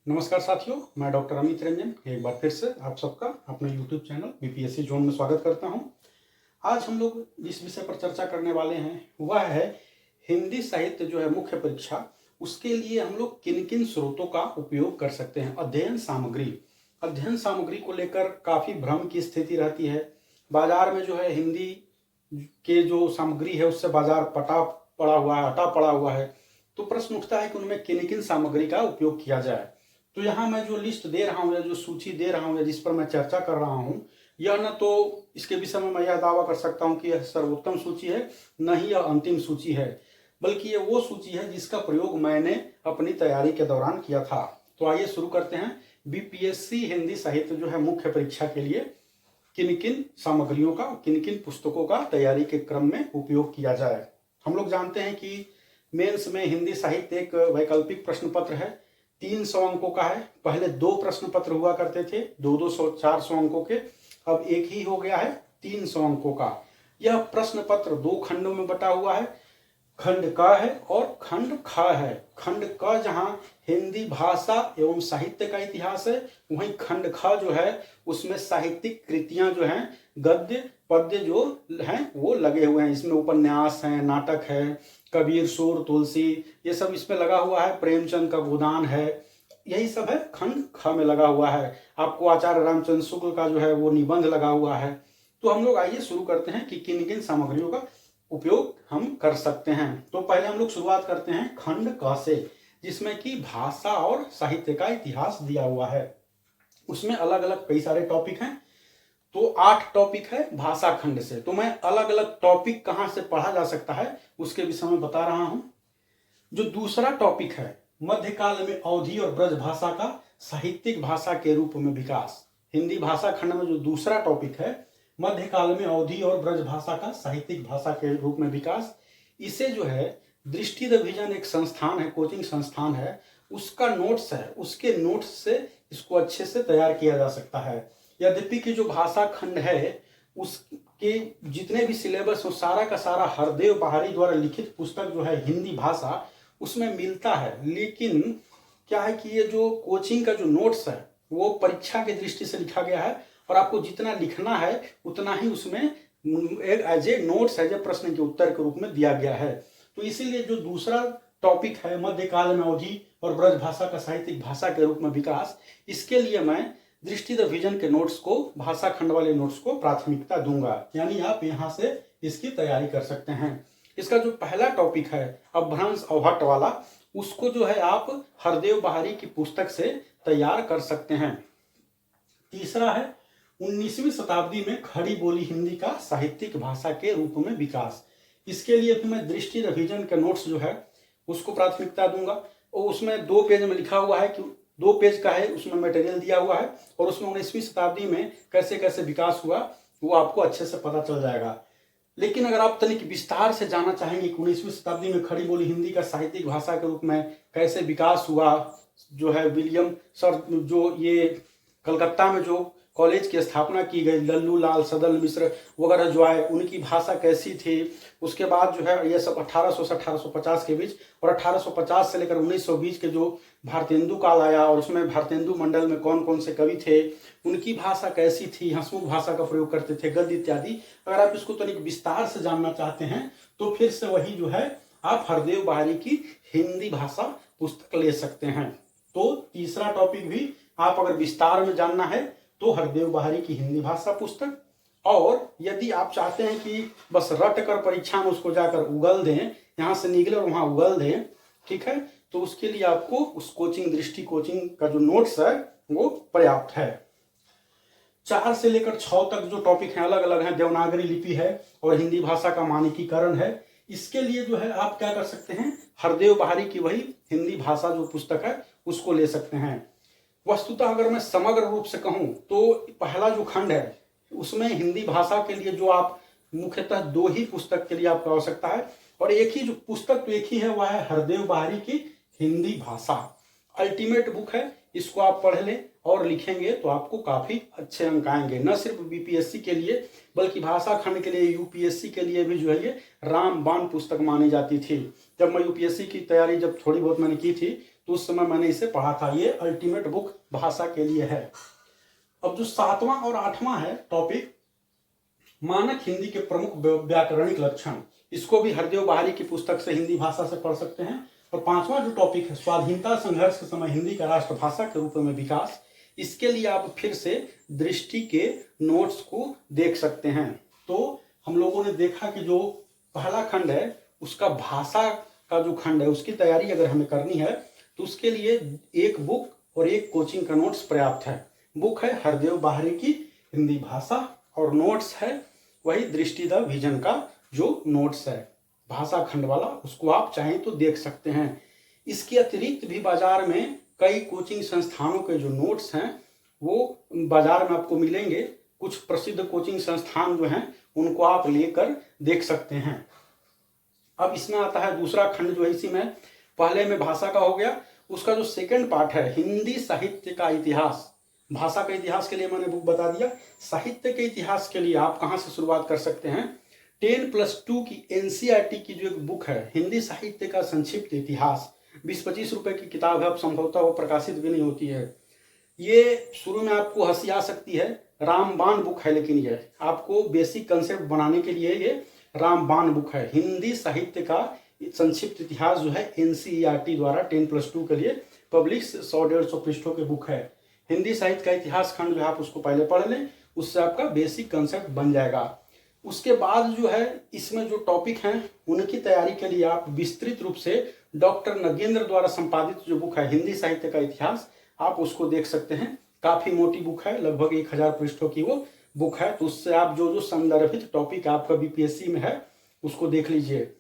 नमस्कार साथियों, मैं डॉक्टर अमित रंजन एक बार फिर से आप सबका अपने YouTube चैनल बीपीएससी जोन में स्वागत करता हूं। आज हम लोग जिस विषय पर चर्चा करने वाले हैं वह है हिंदी साहित्य जो है मुख्य परीक्षा, उसके लिए हम लोग किन किन स्रोतों का उपयोग कर सकते हैं। अध्ययन सामग्री को लेकर काफ़ी भ्रम की स्थिति रहती है। बाजार में जो है हिंदी के जो सामग्री है उससे बाजार हटा पड़ा हुआ है। तो प्रश्न उठता है कि उनमें किन किन सामग्री का उपयोग किया जाए। तो यहाँ मैं जो लिस्ट दे रहा हूँ या जो सूची दे रहा हूँ या जिस पर मैं चर्चा कर रहा हूँ, यह न तो इसके विषय में मैं यह दावा कर सकता हूँ कि यह सर्वोत्तम सूची है, न ही यह अंतिम सूची है, बल्कि ये वो सूची है जिसका प्रयोग मैंने अपनी तैयारी के दौरान किया था। तो आइए शुरू करते हैं। बीपीएससी हिंदी साहित्य जो है मुख्य परीक्षा के लिए किन किन सामग्रियों का, किन किन पुस्तकों का तैयारी के क्रम में उपयोग किया जाए। हम लोग जानते हैं कि मेंस में हिंदी साहित्य एक वैकल्पिक प्रश्न पत्र है, 300 अंकों का है। पहले 2 प्रश्न पत्र हुआ करते थे 200 400 अंकों के, अब एक ही हो गया है 300 अंकों का। यह प्रश्न पत्र 2 खंडों में बटा हुआ है, खंड क है और खंड ख है। खंड क जहाँ हिंदी भाषा एवं साहित्य का इतिहास है, वहीं खंड ख जो है उसमें साहित्यिक कृतियां जो हैं, गद्य पद्य जो हैं वो लगे हुए हैं। इसमें उपन्यास हैं, नाटक है, कबीर, सूर, तुलसी, ये सब इसमें लगा हुआ है। प्रेमचंद का गोदान है, यही सब है खंड ख में लगा हुआ है। आपको आचार्य रामचंद्र शुक्ल का जो है वो निबंध लगा हुआ है। तो हम लोग आइए शुरू करते हैं कि किन किन सामग्रियों का उपयोग हम कर सकते हैं। तो पहले हम लोग शुरुआत करते हैं खंड क से, जिसमें कि भाषा और साहित्य का इतिहास दिया हुआ है। उसमें अलग अलग कई सारे टॉपिक हैं। तो 8 टॉपिक है भाषा खंड से। तो मैं अलग अलग टॉपिक कहां से पढ़ा जा सकता है उसके विषय में बता रहा हूं। जो दूसरा टॉपिक है मध्यकाल में अवधी और ब्रज भाषा का साहित्यिक भाषा के रूप में विकास। हिंदी भाषा खंड में जो दूसरा टॉपिक है मध्यकाल में अवधी और ब्रज भाषा का साहित्यिक भाषा के रूप में विकास, इसे जो है दृष्टि द विजन एक संस्थान है, कोचिंग संस्थान है, उसका नोट्स है, उसके नोट्स से इसको अच्छे से तैयार किया जा सकता है। यद्यपि कि जो भाषा खंड है उसके जितने भी सिलेबस हो सारा का सारा हरदेव बहारी द्वारा लिखित पुस्तक जो है हिंदी भाषा उसमें मिलता है, लेकिन क्या है कि ये जो कोचिंग का जो नोट्स है वो परीक्षा की दृष्टि से लिखा गया है और आपको जितना लिखना है उतना ही उसमें एक as a notes as a प्रश्न के उत्तर के रूप में दिया गया है। तो इसीलिए जो दूसरा टॉपिक है मध्यकाल में अवधी और ब्रज भाषा का साहित्यिक भाषा के रूप में विकास, इसके लिए मैं दृष्टि द विजन के नोट्स को, भाषा खंड वाले नोट्स को प्राथमिकता दूंगा। यानी आप यहां से इसकी तैयारी कर सकते हैं। इसका जो पहला टॉपिक है अपभ्रंश अवहट वाला, उसको जो है आप हरदेव बहारी की पुस्तक से तैयार कर सकते हैं। तीसरा है 19वीं शताब्दी में खड़ी बोली हिंदी का साहित्यिक भाषा के रूप में विकास। इसके लिए भी मैं दृष्टि द विजन के नोट्स जो है उसको प्राथमिकता दूंगा। और उसमें 2 पेज में लिखा हुआ है कि 2 पेज का है, उसमें मटेरियल दिया हुआ है और उसमें 19वीं शताब्दी में कैसे कैसे विकास हुआ वो आपको अच्छे से पता चल जाएगा। लेकिन अगर आप तनिक विस्तार से जानना चाहेंगे कि 19वीं शताब्दी में खड़ी बोली हिंदी का साहित्यिक भाषा के रूप में कैसे विकास हुआ, जो है विलियम सर जो ये कलकत्ता में जो कॉलेज की स्थापना की गई, लल्लू लाल सदल मिश्र वगैरह जो आए, उनकी भाषा कैसी थी, उसके बाद जो है ये सब 1800 से 1850 के बीच, और 1850 से लेकर 1920 के जो भारतेंदु काल आया और उसमें भारतेंदु मंडल में कौन कौन से कवि थे, उनकी भाषा कैसी थी, हंसमुख भाषा का प्रयोग करते थे, गद्य इत्यादि। अगर आप इसको तनिक विस्तार से जानना चाहते हैं तो फिर से वही जो है आप हरदेव बहारी की हिंदी भाषा पुस्तक ले सकते हैं। तो तीसरा टॉपिक भी आप अगर विस्तार में जानना है तो हरदेव बहारी की हिंदी भाषा पुस्तक। और यदि आप चाहते हैं कि बस रट कर परीक्षा में उसको जाकर उगल दें, यहाँ से निकले और वहाँ उगल दें, ठीक है, तो उसके लिए आपको उस कोचिंग दृष्टि कोचिंग का जो नोट्स है वो पर्याप्त है। 4 से लेकर 6 तक जो टॉपिक हैं अलग अलग हैं। देवनागरी लिपि है और हिंदी भाषा का मानकीकरण है। इसके लिए जो है आप क्या कर सकते हैं, हरदेव बहारी की वही हिंदी भाषा जो पुस्तक है उसको ले सकते हैं। वस्तुतः अगर मैं समग्र रूप से कहूं तो पहला जो खंड है उसमें हिंदी भाषा के लिए जो आप मुख्यतः 2 ही पुस्तक के लिए आपको आवश्यकता है, और एक ही जो पुस्तक तो एक ही है वह है हरदेव बहारी की हिंदी भाषा। अल्टीमेट बुक है, इसको आप पढ़ लें और लिखेंगे तो आपको काफी अच्छे अंक आएंगे। न सिर्फ बीपीएससी के लिए बल्कि भाषा खंड के लिए, यूपीएससी के लिए भी जो है ये रामबाण पुस्तक मानी जाती थी। जब मैं यूपीएससी की तैयारी जब थोड़ी बहुत मैंने की थी तो उस समय मैंने इसे पढ़ा था। ये अल्टीमेट बुक भाषा के लिए है। अब जो 7वां और 8वां है टॉपिक, मानक हिंदी के प्रमुख व्याकरणिक लक्षण, इसको भी हरदेव बहारी की पुस्तक से हिंदी भाषा से पढ़ सकते हैं। और 5वां जो टॉपिक है, स्वाधीनता संघर्ष के समय हिंदी का राष्ट्रभाषा के रूप में विकास, इसके लिए आप फिर से दृष्टि के नोट्स को देख सकते हैं। तो हम लोगों ने देखा कि जो पहला खंड है उसका भाषा का जो खंड है उसकी तैयारी अगर हमें करनी है तो उसके लिए एक बुक और एक कोचिंग का नोट्स पर्याप्त है। बुक है हरदेव बहारी की हिंदी भाषा और नोट्स है वही दृष्टि द विजन का जो नोट्स है भाषा खंड वाला, उसको आप चाहें तो देख सकते हैं। इसके अतिरिक्त भी बाजार में कई कोचिंग संस्थानों के जो नोट्स हैं वो बाजार में आपको मिलेंगे। कुछ प्रसिद्ध कोचिंग संस्थान जो हैं उनको आप लेकर देख सकते हैं। अब इसमें आता है दूसरा खंड जो है, इसी में पहले में भाषा का हो गया, उसका जो सेकंड पार्ट है हिंदी साहित्य का इतिहास। भाषा के इतिहास के लिए मैंने बुक बता दिया, साहित्य के इतिहास के लिए आप कहाँ से शुरुआत कर सकते हैं। 10+2 की एनसीईआरटी की जो एक बुक है हिंदी साहित्य का संक्षिप्त इतिहास, 20-25 रुपए की किताब है, अब संभवतः वो प्रकाशित भी नहीं होती है। ये शुरू में आपको हंसी आ सकती है, रामबाण बुक है, लेकिन ये आपको बेसिक कंसेप्ट बनाने के लिए ये रामबाण बुक है। हिंदी साहित्य का संक्षिप्त इतिहास जो है एनसीईआरटी द्वारा 10+2 के लिए पब्लिक 100-150 पृष्ठों की बुक है। हिंदी साहित्य का इतिहास खंड जो है आप उसको पहले पढ़ लें, उससे आपका बेसिक कंसेप्ट बन जाएगा। उसके बाद जो है इसमें जो टॉपिक हैं उनकी तैयारी के लिए आप विस्तृत रूप से डॉक्टर नगेंद्र द्वारा संपादित जो बुक है हिंदी साहित्य का इतिहास, आप उसको देख सकते हैं। काफी मोटी बुक है, लगभग 1000 पृष्ठों की वो बुक है। तो उससे आप जो जो संदर्भित टॉपिक आपका बीपीएससी में है उसको देख लीजिए।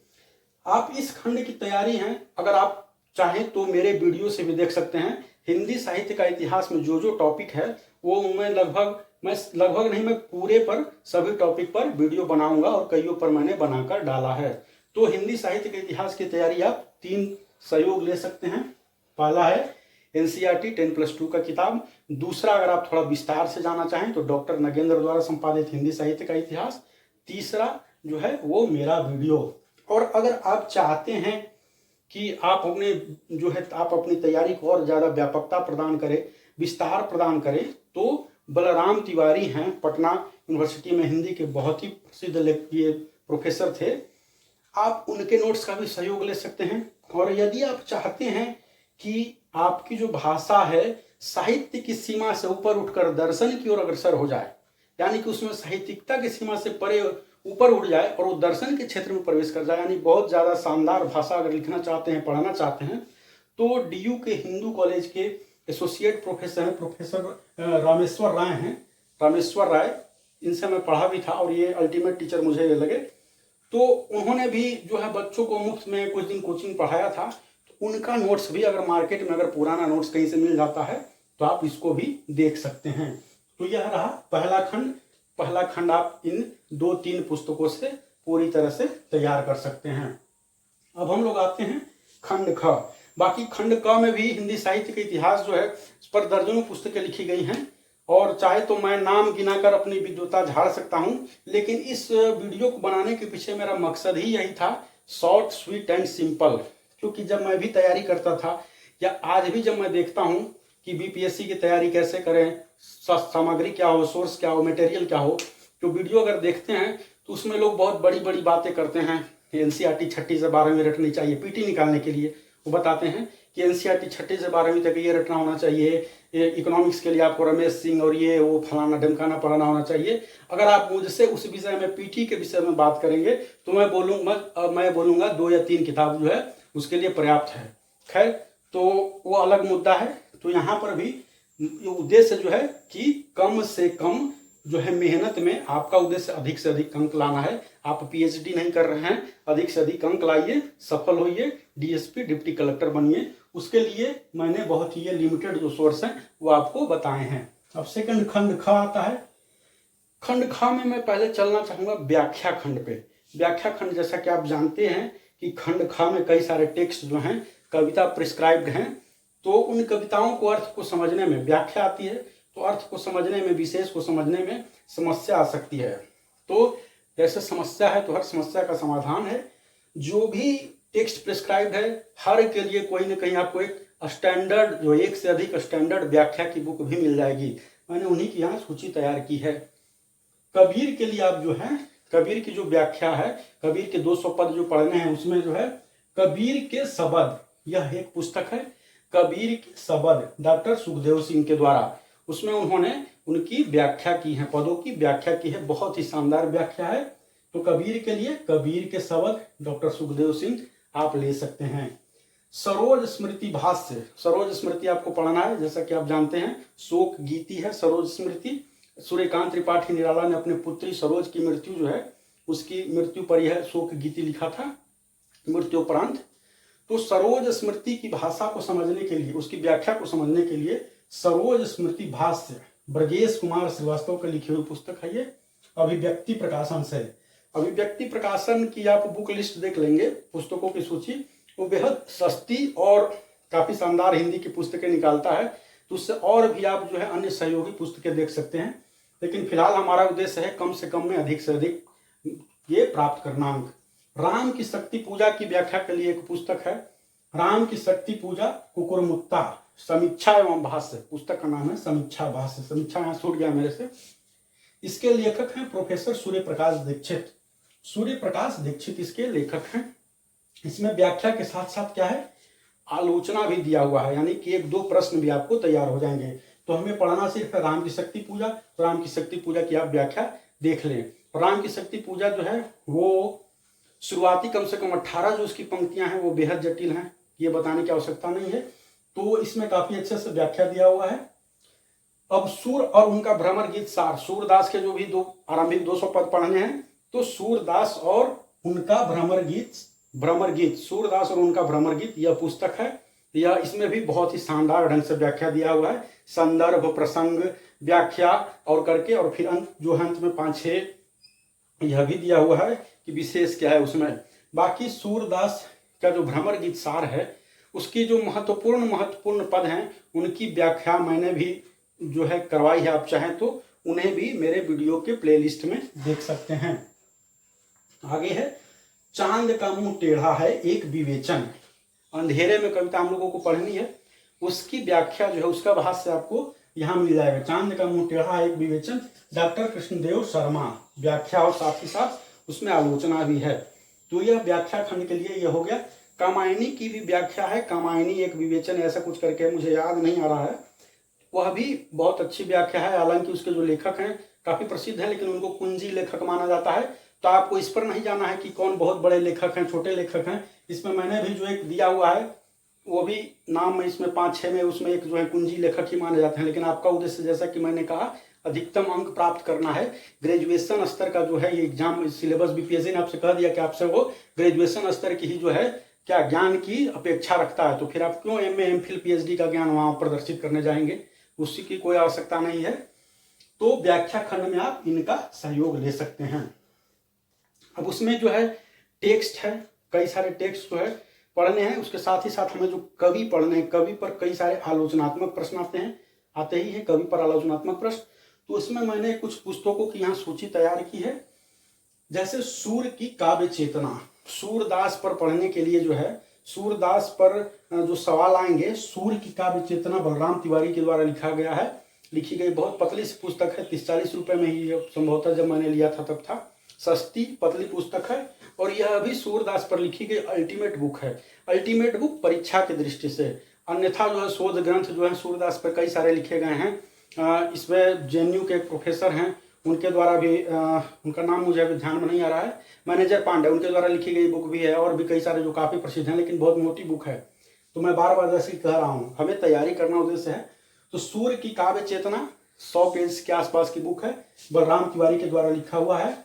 आप इस खंड की तैयारी है अगर आप चाहें तो मेरे वीडियो से भी देख सकते हैं। हिंदी साहित्य का इतिहास में जो जो टॉपिक है वो मैं लगभग नहीं, मैं पूरे पर सभी टॉपिक पर वीडियो बनाऊंगा और कईयों पर मैंने बनाकर डाला है। तो हिंदी साहित्य के इतिहास की तैयारी आप 3 सहयोग ले सकते हैं। पहला है एनसीईआरटी 10+2 का किताब, दूसरा अगर आप थोड़ा विस्तार से जाना चाहें तो डॉक्टर नगेंद्र द्वारा संपादित हिंदी साहित्य का इतिहास, तीसरा जो है वो मेरा वीडियो। और अगर आप चाहते हैं कि आप अपनी तैयारी को और ज़्यादा व्यापकता प्रदान करें, विस्तार प्रदान करें, तो बलराम तिवारी हैं, पटना यूनिवर्सिटी में हिंदी के बहुत ही प्रसिद्ध ये प्रोफेसर थे। आप उनके नोट्स का भी सहयोग ले सकते हैं। और यदि आप चाहते हैं कि आपकी जो भाषा है साहित्य की सीमा से ऊपर उठकर दर्शन की ओर अग्रसर हो जाए, यानी कि उसमें साहित्यिकता की सीमा से परे ऊपर उठ जाए और वो दर्शन के क्षेत्र में प्रवेश कर जाए, यानी बहुत ज़्यादा शानदार भाषा अगर लिखना चाहते हैं, पढ़ाना चाहते हैं, तो डीयू के हिंदू कॉलेज के एसोसिएट प्रोफेसर हैं प्रोफेसर रामेश्वर राय हैं, रामेश्वर राय, इनसे मैं पढ़ा भी था और ये अल्टीमेट टीचर मुझे लगे। तो उन्होंने भी जो है बच्चों को मुफ्त में कुछ दिन कोचिंग पढ़ाया था। तो उनका नोट्स भी अगर मार्केट में अगर पुराना नोट्स कहीं से मिल जाता है तो आप इसको भी देख सकते हैं। तो यह रहा पहला खंड आप इन 2-3 पुस्तकों से पूरी तरह से तैयार कर सकते हैं। अब हम लोग आते हैं खंड ख। बाकी खंड क में भी हिंदी साहित्य के इतिहास जो है उस पर दर्जनों पुस्तकें लिखी गई हैं और चाहे तो मैं नाम गिनाकर अपनी विद्वता झाड़ सकता हूं, लेकिन इस वीडियो को बनाने के पीछे मेरा मकसद ही यही था, शॉर्ट स्वीट एंड सिंपल। क्योंकि जब मैं भी तैयारी करता था या आज भी जब मैं देखता हूं कि बीपीएससी की तैयारी कैसे करें, सामग्री क्या हो, सोर्स क्या हो, मटेरियल क्या हो, तो वीडियो अगर देखते हैं तो उसमें लोग बहुत बड़ी बड़ी बातें करते हैं। एनसीईआरटी 6ठी से 12वीं रटनी चाहिए, पीटी निकालने के लिए वो बताते हैं कि एनसीईआरटी 6ठी से 12वीं तक ये रटना होना चाहिए, इकोनॉमिक्स के लिए आपको रमेश सिंह और ये वो फलाना ढमकाना पढ़ाना होना चाहिए। अगर आप मुझसे उस विषय में पीटी के विषय में बात करेंगे तो मैं बोलूँगा 2 या 3 किताब जो है उसके लिए पर्याप्त है। खैर, तो वो अलग मुद्दा है। तो यहाँ पर भी उद्देश्य जो है कि कम से कम जो है मेहनत में आपका उद्देश्य अधिक से अधिक अंक लाना है। आप पीएचडी नहीं कर रहे हैं, अधिक से अधिक अंक लाइए, सफल होइए, डीएसपी डिप्टी कलेक्टर बनिए। उसके लिए मैंने बहुत ही ये लिमिटेड जो सोर्स हैं वो आपको बताए हैं। अब सेकंड खंड ख आता है। खंड ख में मैं पहले चलना चाहूँगा व्याख्या खंड पे। व्याख्या खंड जैसा कि आप जानते हैं कि खंड ख में कई सारे टेक्स्ट जो हैं कविता प्रिस्क्राइब्ड हैं, तो उन कविताओं को अर्थ को समझने में व्याख्या आती है, तो अर्थ को समझने में, विशेष को समझने में समस्या आ सकती है। तो जैसे समस्या है तो हर समस्या का समाधान है। जो भी टेक्स्ट प्रिस्क्राइब्ड है हर के लिए कोई ना कहीं आपको एक स्टैंडर्ड जो एक से अधिक स्टैंडर्ड व्याख्या की बुक भी मिल जाएगी। मैंने उन्हीं की यहाँ सूची तैयार की है। कबीर के लिए आप जो है कबीर की जो व्याख्या है, कबीर के 200 पद जो पढ़ने हैं उसमें जो है कबीर के शब्द, यह एक पुस्तक है कबीर के शब्द डॉक्टर सुखदेव सिंह के द्वारा। उसमें उन्होंने उनकी व्याख्या की है, पदों की व्याख्या की है, बहुत ही शानदार व्याख्या है। तो कबीर के लिए कबीर के शब्द डॉक्टर सुखदेव सिंह आप ले सकते हैं। सरोज स्मृति भाष्य, सरोज स्मृति आपको पढ़ना है, जैसा कि आप जानते हैं शोक गीति है सरोज स्मृति। सूर्यकांत त्रिपाठी निराला ने अपने पुत्री सरोज की मृत्यु जो है उसकी मृत्यु पर यह शोक गीति लिखा था मृत्युपरांत। तो सरोज स्मृति की भाषा को समझने के लिए, उसकी व्याख्या को समझने के लिए सरोज स्मृति भाष्य ब्रजेश कुमार श्रीवास्तव के लिखी हुई पुस्तक है। ये अभिव्यक्ति प्रकाशन से, अभिव्यक्ति प्रकाशन की आप बुक लिस्ट देख लेंगे, पुस्तकों की सूची, वो बेहद सस्ती और काफी शानदार हिंदी की पुस्तकें निकालता है। तो उससे और भी आप जो है अन्य सहयोगी पुस्तकें देख सकते हैं, लेकिन फिलहाल हमारा उद्देश्य है कम से कम में अधिक से अधिक ये प्राप्त करना अंक। राम की शक्ति पूजा की व्याख्या के लिए एक पुस्तक है, राम की शक्ति पूजा कुकुरमुत्ता समीक्षा एवं भाष्य, पुस्तक का नाम है समीक्षा भाष्य, समीक्षा यहाँ छूट गया मेरे से। इसके लेखक हैं प्रोफेसर सूर्य प्रकाश दीक्षित, सूर्य प्रकाश दीक्षित इसके लेखक हैं। इसमें व्याख्या के साथ साथ क्या है, आलोचना भी दिया हुआ है, यानी कि एक दो प्रश्न भी आपको तैयार हो जाएंगे। तो हमें पढ़ना सिर्फ है राम की शक्ति पूजा, तो राम की शक्ति पूजा की आप व्याख्या देख लें। राम की शक्ति पूजा जो है वो शुरुआती कम से कम 18 जो उसकी पंक्तियां हैं वो बेहद जटिल हैं, ये बताने की आवश्यकता नहीं है, तो इसमें काफी अच्छे से व्याख्या दिया हुआ है। अब सूर और उनका भ्रमर गीत सार, सूरदास के जो भी दो आरंभिक 200 पद पढ़ने हैं, तो सूरदास और उनका भ्रमर गीत, सूरदास और उनका भ्रमर गीत यह पुस्तक है। यह इसमें भी बहुत ही शानदार ढंग से व्याख्या दिया हुआ है, संदर्भ प्रसंग व्याख्या और करके, और फिर अंत जो है अंत में 5-6 यह भी दिया हुआ है कि विशेष क्या है उसमें। बाकी सूरदास का जो भ्रमर गीत सार है उसकी जो महत्वपूर्ण पद हैं उनकी व्याख्या मैंने भी जो है करवाई है, आप चाहें तो उन्हें भी मेरे वीडियो के प्लेलिस्ट में देख सकते हैं। आगे है चांद का मुंह टेढ़ा है एक विवेचन, अंधेरे में कविता हम लोगों को पढ़नी है, उसकी व्याख्या जो है उसका भाष्य आपको यहाँ मिल जाएगा। चांद का मुंह टेढ़ा है एक विवेचन, डॉक्टर कृष्णदेव शर्मा व्याख्या, और साथ ही साथ उसमें आलोचना भी है। तो यह व्याख्या खंड के लिए यह हो गया। कामायनी की भी व्याख्या है, कामायनी एक विवेचन ऐसा कुछ करके, मुझे याद नहीं आ रहा है, वह भी बहुत अच्छी व्याख्या है। हालांकि उसके जो लेखक हैं काफी प्रसिद्ध हैं, लेकिन उनको कुंजी लेखक माना जाता है। तो आपको इस पर नहीं जाना है कि कौन बहुत बड़े लेखक हैं छोटे लेखक हैं, इसमें मैंने भी जो एक दिया हुआ है वो भी नाम में इसमें 5-6 में उसमें एक जो है कुंजी लेखक ही माने जाते हैं। लेकिन आपका उद्देश्य जैसा कि मैंने कहा अधिकतम अंक प्राप्त करना है, ग्रेजुएशन स्तर का जो है ये एग्जाम सिलेबस बीपीएससी ने आपसे कह दिया कि आपसे वो ग्रेजुएशन स्तर की ही जो है क्या ज्ञान की अपेक्षा रखता है, तो फिर आप क्यों एमए एमफिल पीएचडी का ज्ञान वहां प्रदर्शित करने जाएंगे, उसी की कोई आवश्यकता नहीं है। तो व्याख्या खंड में आप इनका सहयोग ले सकते हैं। अब उसमें जो है टेक्स्ट है, कई सारे टेक्स्ट जो है पढ़ने हैं, उसके साथ ही साथ हमें जो कवि पढ़ने हैं, कवि पर कई सारे आलोचनात्मक प्रश्न आते ही है कवि पर आलोचनात्मक प्रश्न। तो उसमें मैंने कुछ पुस्तकों की यहाँ सूची तैयार की है, जैसे सूर की काव्य चेतना, सूरदास पर पढ़ने के लिए जो है सूरदास पर जो सवाल आएंगे, सूर की काव्य चेतना बलराम तिवारी के द्वारा लिखी गई बहुत पतली सी पुस्तक है, 30-40 रुपए में ही संभवतः जब मैंने लिया था तब था, सस्ती पतली पुस्तक है। और यह भी सूरदास पर लिखी गई अल्टीमेट बुक है, अल्टीमेट बुक परीक्षा की दृष्टि से। अन्यथा जो है शोध ग्रंथ जो है सूरदास पर कई सारे लिखे गए हैं। इसमें जेएनयू के एक प्रोफेसर हैं, उनके द्वारा भी उनका नाम मुझे अभी ध्यान में नहीं आ रहा है, मैनेजर पांडे, उनके द्वारा लिखी गई बुक भी है, और भी कई सारे जो काफ़ी प्रसिद्ध हैं, लेकिन बहुत मोटी बुक है। तो मैं बार बार जैसे कह रहा हूँ हमें तैयारी करना उद्देश्य है। तो सूर्य की काव्य चेतना 100 पेज के आसपास की बुक है, बलराम तिवारी के द्वारा लिखा हुआ है।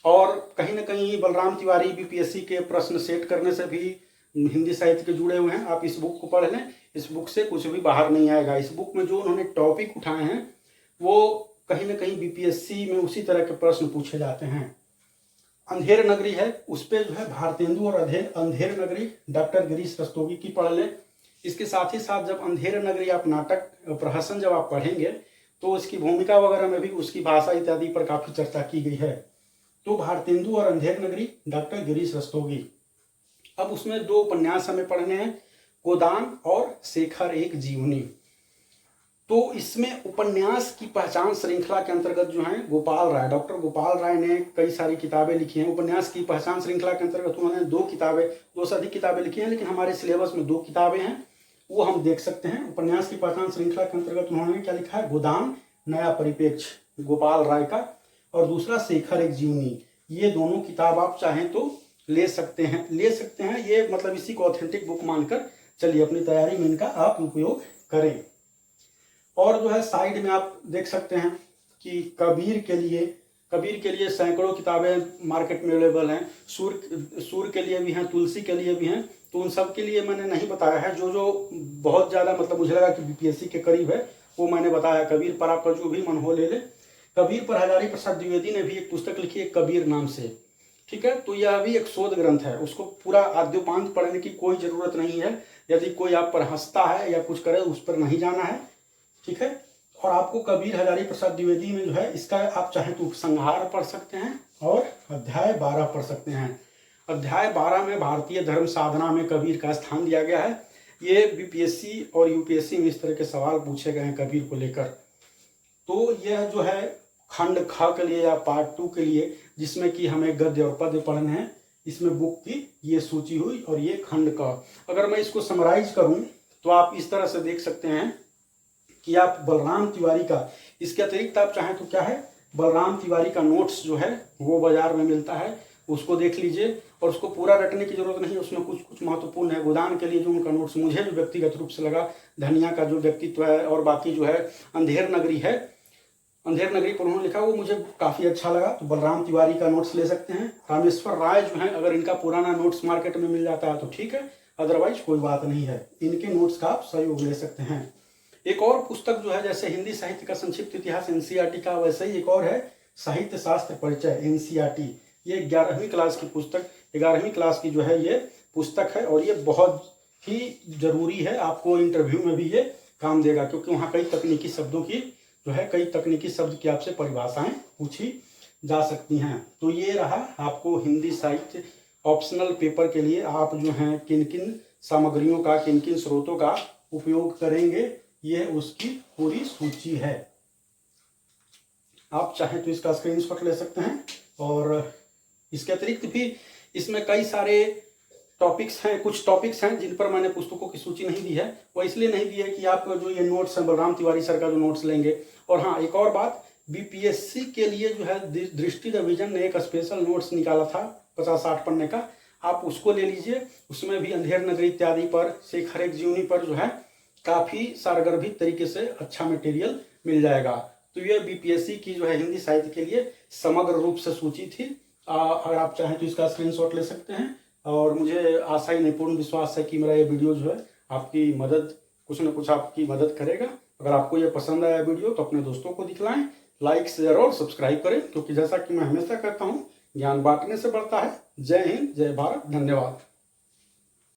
और कहीं ना कहीं बलराम तिवारी बीपीएससी के प्रश्न सेट करने से भी हिंदी साहित्य के जुड़े हुए हैं, आप इस बुक को पढ़ लें, इस बुक से कुछ भी बाहर नहीं आएगा। इस बुक में जो उन्होंने टॉपिक उठाए हैं वो कहीं ना कहीं बीपीएससी में उसी तरह के प्रश्न पूछे जाते हैं। अंधेर नगरी है, उस पर जो है भारतेंदु और अंधेर नगरी डॉक्टर गिरीश रस्तोगी की पढ़ लें। इसके साथ ही साथ जब अंधेर नगरी आप नाटक प्रहसन जब आप पढ़ेंगे तो उसकी भूमिका वगैरह में भी उसकी भाषा इत्यादि पर काफ़ी चर्चा की गई है। तो भारतेंदु और अंधेर नगरी डॉक्टर गिरीश रस्तोगी। अब उसमें 2 उपन्यास हमें पढ़ने हैं, गोदान और शेखर एक जीवनी। तो इसमें उपन्यास की पहचान श्रृंखला के अंतर्गत जो है गोपाल राय, डॉक्टर गोपाल राय ने कई सारी किताबें लिखी हैं। उपन्यास की पहचान श्रृंखला के अंतर्गत उन्होंने 2 से अधिक किताबें लिखी हैं, लेकिन हमारे सिलेबस में 2 किताबें हैं, वो हम देख सकते हैं। उपन्यास की पहचान श्रृंखला के अंतर्गत उन्होंने क्या लिखा है, गोदान नया परिप्रेक्ष्य गोपाल राय का, और दूसरा शेखर एक जीवनी। ये दोनों किताब आप चाहें तो ले सकते हैं ये मतलब इसी को ऑथेंटिक बुक मानकर चलिए, अपनी तैयारी में इनका आप उपयोग करें। और जो है साइड में आप देख सकते हैं कि कबीर के लिए सैकड़ों किताबें मार्केट में अवेलेबल हैं। सूर के लिए भी हैं, तुलसी के लिए भी हैं। तो उन सब के लिए मैंने नहीं बताया है, जो बहुत ज़्यादा मतलब मुझे लगा कि बीपीएससी के करीब है वो मैंने बताया। कबीर पर आपका जो भी मन हो ले ले। कबीर पर हजारी प्रसाद द्विवेदी ने भी एक पुस्तक लिखी है कबीर नाम से, ठीक है। तो यह भी एक शोध ग्रंथ है, उसको पूरा आद्योपांत पढ़ने की कोई ज़रूरत नहीं है। यदि कोई आप पर हंसता है या कुछ करे उस पर नहीं जाना है, ठीक है। और आपको कबीर हजारी प्रसाद द्विवेदी में जो है इसका आप चाहे तो उपसंहार पढ़ सकते हैं और अध्याय 12 पढ़ सकते हैं। अध्याय 12 में भारतीय धर्म साधना में कबीर का स्थान दिया गया है। ये बीपीएससी और यूपीएससी में इस तरह के सवाल पूछे गए हैं कबीर को लेकर। तो यह जो है खंड ख के लिए या पार्ट 2 के लिए, जिसमें कि हमें गद्य और पद्य पढ़ने हैं, इसमें बुक की ये सूची हुई और ये खंड क। अगर मैं इसको समराइज करूं तो आप इस तरह से देख सकते हैं कि आप बलराम तिवारी का, इसके अतिरिक्त आप चाहें तो क्या है, बलराम तिवारी का नोट्स जो है वो बाजार में मिलता है, उसको देख लीजिए। और उसको पूरा रटने की जरूरत नहीं है, उसमें कुछ कुछ महत्वपूर्ण है। गोदान के लिए जो उनका नोट्स मुझे जो व्यक्तिगत रूप से लगा, धनिया का जो व्यक्तित्व है, और बाकी जो है अंधेर नगरी पर उन्होंने लिखा, वो मुझे काफ़ी अच्छा लगा। तो बलराम तिवारी का नोट्स ले सकते हैं। रामेश्वर राय जो है, अगर इनका पुराना नोट्स मार्केट में मिल जाता है तो ठीक है, अदरवाइज कोई बात नहीं है, इनके नोट्स का आप सहयोग ले सकते हैं। एक और पुस्तक जो है, जैसे हिंदी साहित्य का संक्षिप्त इतिहास एनसीईआरटी का, वैसे ही एक और है साहित्य शास्त्र परिचय एनसीईआरटी। ये 11वीं क्लास की पुस्तक, 11वीं क्लास की जो है ये पुस्तक है, और ये बहुत ही जरूरी है। आपको इंटरव्यू में भी ये काम देगा, क्योंकि वहाँ कई तकनीकी शब्दों की जो है, कई तकनीकी शब्द की आपसे परिभाषाएं पूछी जा सकती हैं। तो ये रहा आपको हिंदी साहित्य ऑप्शनल पेपर के लिए आप जो हैं किन किन सामग्रियों का, किन किन स्रोतों का उपयोग करेंगे, ये उसकी पूरी सूची है। आप चाहें तो इसका स्क्रीनशॉट ले सकते हैं। और इसके अतिरिक्त भी इसमें कई सारे टॉपिक्स हैं, कुछ टॉपिक्स हैं जिन पर मैंने पुस्तकों की सूची नहीं दी है। वो इसलिए नहीं दी है कि आप जो ये नोट्स हैं बलराम तिवारी सर का जो नोट्स लेंगे। और हाँ, एक और बात, बीपीएससी के लिए जो है दृष्टि रिवीजन ने एक स्पेशल नोट्स निकाला था 50-60 पन्ने का, आप उसको ले लीजिए। उसमें भी अंधेर नगरी इत्यादि पर, शेखर एक जीवनी पर जो है काफ़ी सारगर्भित तरीके से अच्छा मटेरियल मिल जाएगा। तो ये बीपीएससी की जो है हिंदी साहित्य के लिए समग्र रूप से सूची थी। अगर आप चाहें तो इसका स्क्रीनशॉट ले सकते हैं। और मुझे आशा ही नहीं, पूर्ण विश्वास है कि मेरा ये वीडियो जो है आपकी मदद, कुछ न कुछ आपकी मदद करेगा। अगर आपको ये पसंद आया वीडियो तो अपने दोस्तों को दिखलाएं, लाइक शेयर और सब्सक्राइब करें, क्योंकि जैसा कि मैं हमेशा कहता हूँ, ज्ञान बांटने से बढ़ता है। जय हिंद, जय भारत, धन्यवाद।